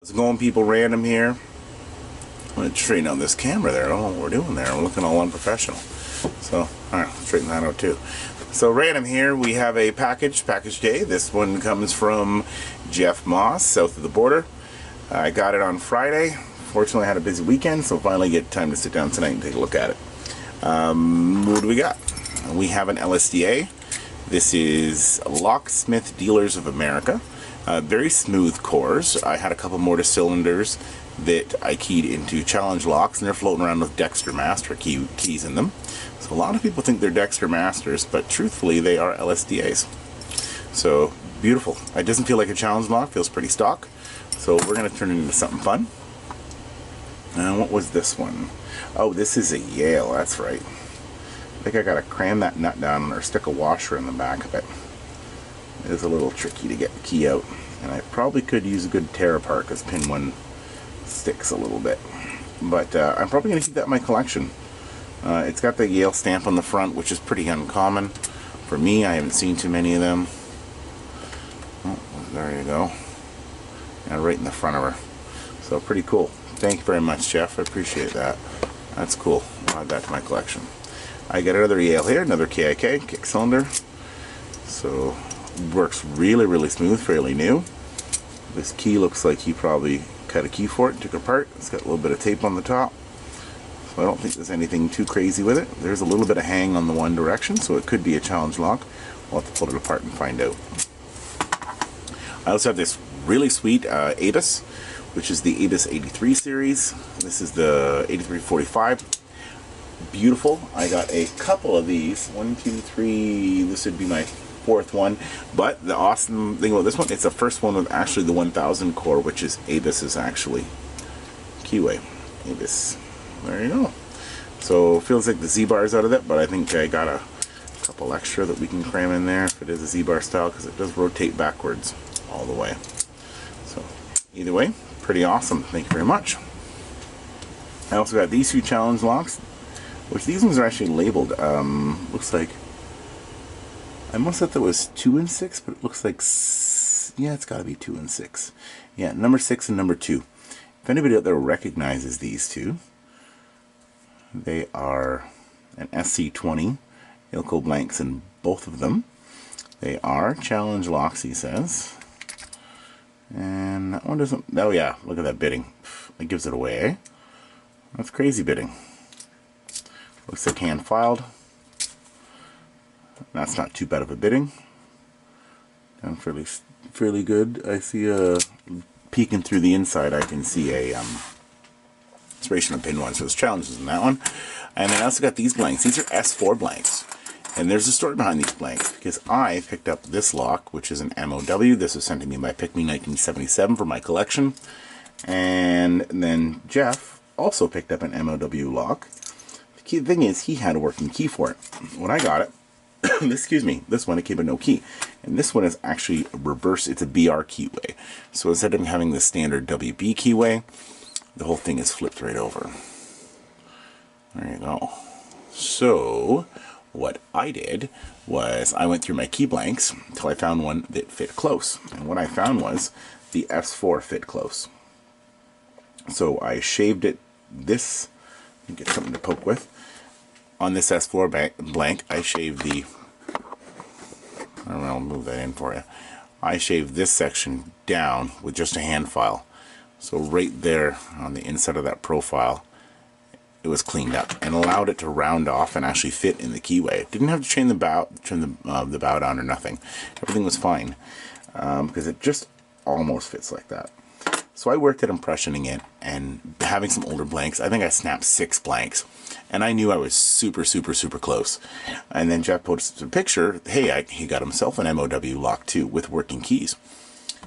How's it going, people? Random here. I'm going to straighten out this camera there. I don't know what we're doing there. We're looking all unprofessional. So, alright, straighten that out too. So, Random here. We have a package day. This one comes from Jeff Moss, south of the border. I got it on Friday. Fortunately, I had a busy weekend, so finally get time to sit down tonight and take a look at it. What do we got? We have an LSDA. This is Locksmith Dealers of America. Very smooth cores. I had a couple mortar cylinders that I keyed into challenge locks, and they're floating around with Dexter Master keys in them. So a lot of people think they're Dexter Masters, but truthfully they are LSDAs. So beautiful. It doesn't feel like a challenge lock, feels pretty stock. So we're going to turn it into something fun. And what was this one? Oh, this is a Yale, that's right. I think I got to cram that nut down or stick a washer in the back of it. It is a little tricky to get the key out, and I probably could use a good tear apart because pin 1 sticks a little bit. But I'm probably going to keep that in my collection. It's got the Yale stamp on the front, which is pretty uncommon. For me, I haven't seen too many of them. Oh, there you go. And right in the front of her. So pretty cool. Thank you very much, Jeff. I appreciate that. That's cool. I'll add that to my collection. I got another Yale here, another KIK, kick cylinder. So works really smooth, fairly new. This key looks like he probably cut a key for it and took it apart. It's got a little bit of tape on the top, so I don't think there's anything too crazy with it. There's a little bit of hang on the one direction, so it could be a challenge lock. We'll have to pull it apart and find out. I also have this really sweet ABUS, which is the ABUS 83 series. This is the 8345. Beautiful. I got a couple of these. 1, 2, 3. This would be my 4th one, but the awesome thing about this one, it's the first one with actually the 1000 core, which is ABUS's actually keyway. ABUS. There you go. So feels like the Z-bar is out of it, but I think I got a couple extra that we can cram in there if it is a Z-bar style, because it does rotate backwards all the way. So either way, pretty awesome. Thank you very much. I also got these 2 challenge locks, which these ones are actually labeled. Looks like I must have thought it was 2 and 6, but it looks like, yeah, it's got to be 2 and 6. Yeah, number 6 and number 2. If anybody out there recognizes these two, they are an SC20 Ilko blanks in both of them. They are challenge locks, he says. And that one doesn't, oh yeah, look at that bidding. It gives it away, eh? That's crazy bidding. Looks like hand filed. That's not too bad of a bidding. Done fairly good. I see peeking through the inside. I can see a inspiration of pin 1. So there's challenges in that one. And then I also got these blanks. These are S4 blanks. And there's a story behind these blanks, because I picked up this lock, which is an MOW. This was sent to me by Pick Me 1977 for my collection. And then Jeff also picked up an MOW lock. The key thing is, he had a working key for it. When I got it, excuse me, this one, it came with no key. And this one is actually reverse. It's a BR keyway. So instead of having the standard WB keyway, the whole thing is flipped right over. There you go. So what I did was I went through my key blanks until I found one that fit close. And what I found was the S4 fit close. So I shaved it this, get something to poke with. On this S4 blank, I shaved the, I don't know, I'll move that in for you. I shaved this section down with just a hand file. So right there on the inside of that profile, it was cleaned up and allowed it to round off and actually fit in the keyway. It didn't have to turn the bow down or nothing. Everything was fine, because it just almost fits like that. So I worked at impressioning it and having some older blanks. I think I snapped 6 blanks. And I knew I was super close. And then Jeff posted a picture. Hey, he got himself an MOW lock too with working keys.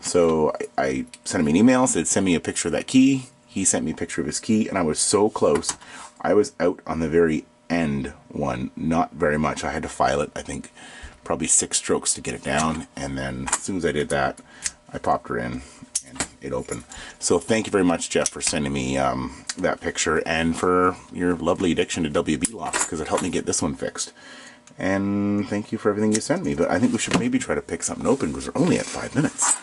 So I sent him an email, said send me a picture of that key. He sent me a picture of his key, and I was so close. I was out on the very end one, not very much. I had to file it, I think, probably 6 strokes to get it down. And then as soon as I did that, I popped her in. And it opened. So thank you very much, Jeff, for sending me that picture, and for your lovely addiction to WB locks, because it helped me get this one fixed. And thank you for everything you sent me. But I think we should maybe try to pick something open, because we're only at 5 minutes.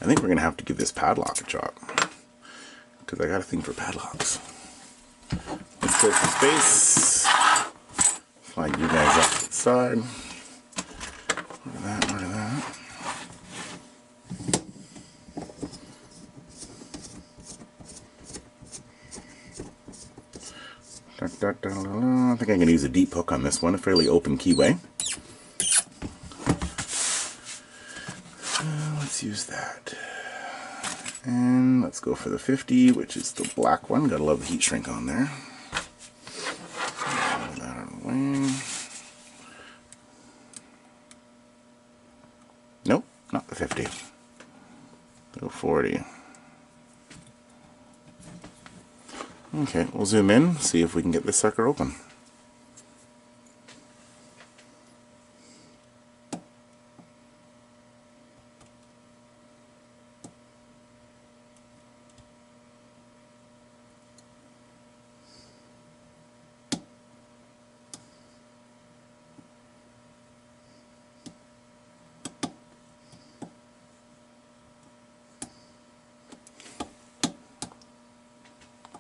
I think we're going to have to give this padlock a shot, because I got a thing for padlocks. Let's clear some space. Slide you guys off to the side. Look at that, look at that. I think I'm going to use a deep hook on this one, a fairly open keyway. Let's use that. And let's go for the 50, which is the black one. Gotta love the heat shrink on there. Move that out of the way. Nope, not the 50. Go 40. Okay, we'll zoom in, see if we can get this sucker open.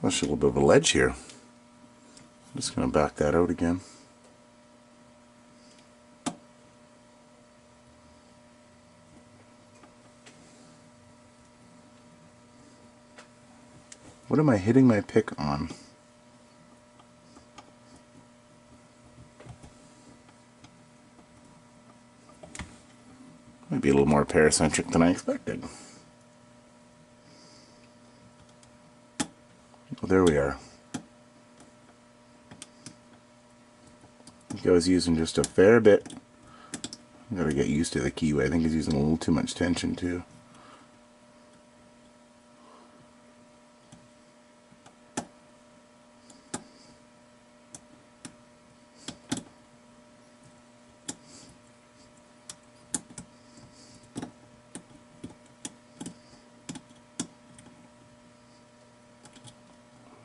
There's a little bit of a ledge here. I'm just going to back that out again. What am I hitting my pick on? Might be a little more paracentric than I expected. Well, there we are. I think I was using just a fair bit. I gotta get used to the keyway. I think he's using a little too much tension too.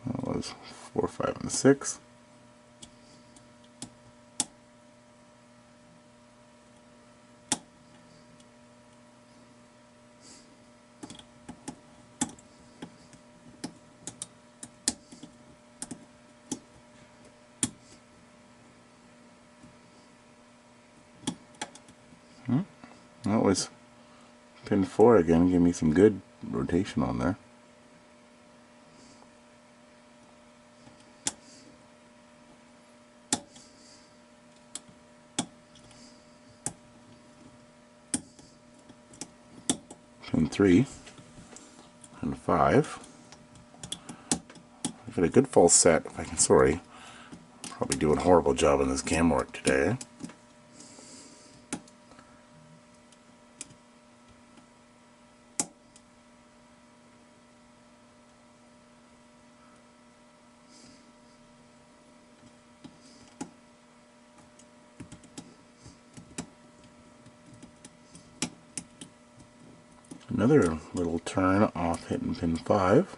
That was 4, 5, and 6. That was pin 4 again. Give me some good rotation on there. Pin 3 and 5. I've got a good false set if I can. Sorry, probably doing a horrible job on this camera work today. Another little turn off hitting pin 5.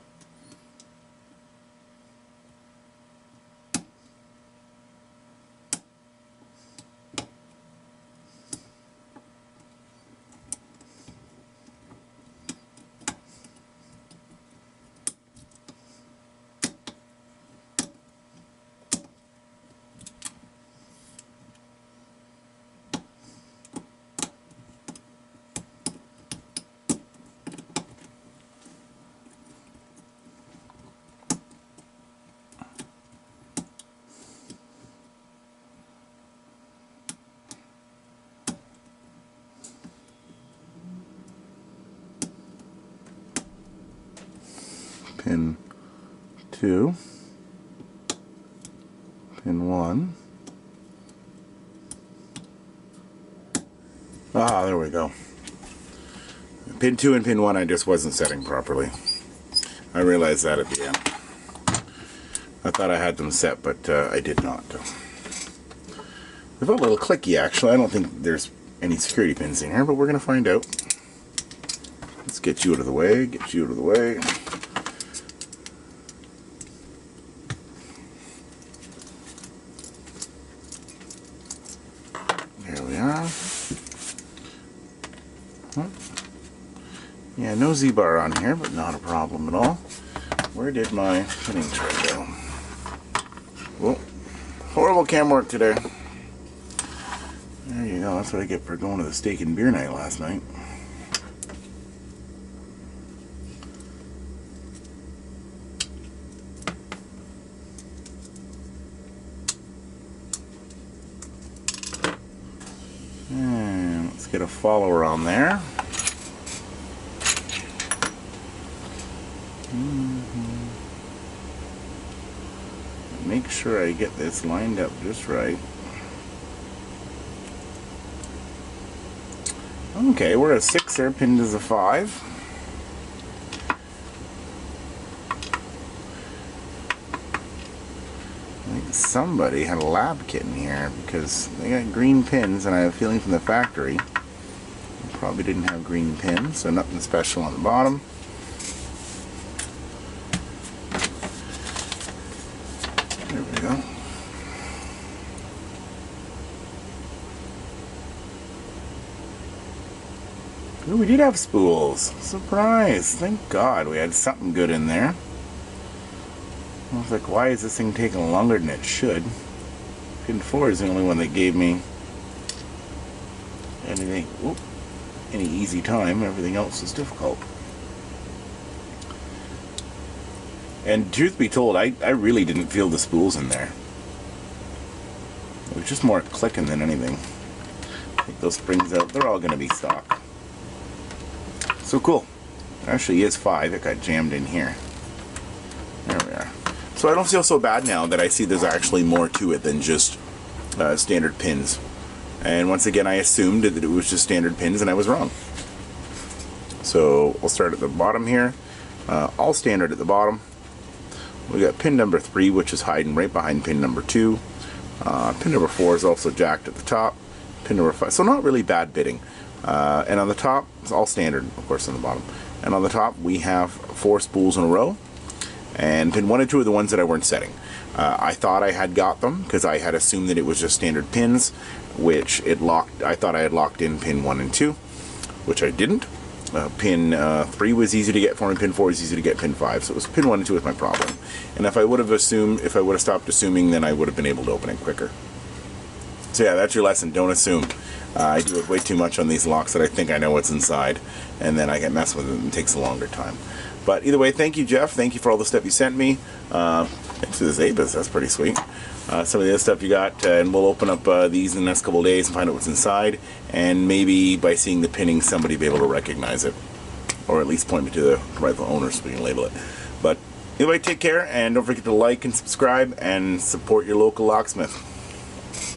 Pin 2, pin 1. Ah, there we go. Pin 2 and pin 1 I just wasn't setting properly. I realized that at the end. I thought I had them set, but I did not. They felt a little clicky actually. I don't think there's any security pins in here, but we're going to find out. Let's get you out of the way, get you out of the way. Yeah, no Z-bar on here, but not a problem at all. Where did my pinning thread go? Well, horrible cam work today. There you go, that's what I get for going to the steak and beer night last night. And let's get a follower on there. Make sure I get this lined up just right. Okay, we're at a 6 there, pinned as a 5. I think somebody had a lab kit in here because they got green pins, and I have a feeling from the factory they probably didn't have green pins, so nothing special on the bottom. There we go. Ooh, we did have spools. Surprise! Thank God we had something good in there. I was like, why is this thing taking longer than it should? Pin 4 is the only one that gave me any easy time. Everything else is difficult. And truth be told, I really didn't feel the spools in there. It was just more clicking than anything. Take those springs out. They're all going to be stock. So cool. There actually is 5. It got jammed in here. There we are. So I don't feel so bad now that I see there's actually more to it than just standard pins. And once again, I assumed that it was just standard pins, and I was wrong. So we'll start at the bottom here. All standard at the bottom. We got pin number 3, which is hiding right behind pin number 2. Pin number 4 is also jacked at the top. Pin number 5, so not really bad bitting. And on the top, it's all standard, of course, on the bottom. And on the top, we have 4 spools in a row. And pin 1 and 2 are the ones that I weren't setting. I thought I had got them because I had assumed that it was just standard pins, which I thought I had locked in pin 1 and 2, which I didn't. Pin 3 was easy to get for me, pin 4 was easy to get, pin 5. So it was pin 1 and 2 was my problem. And if I would have stopped assuming, then I would have been able to open it quicker. So yeah, that's your lesson. Don't assume. I do it way too much on these locks that I think I know what's inside, and then I get messed with it and it takes a longer time. But either way, thank you, Jeff. Thank you for all the stuff you sent me. Thanks for this ABUS. That's pretty sweet. Some of the other stuff you got, and we'll open up these in the next couple of days and find out what's inside. And maybe by seeing the pinning, somebody will be able to recognize it, or at least point me to the rightful owner so we can label it. But anyway, take care, and don't forget to like and subscribe and support your local locksmith.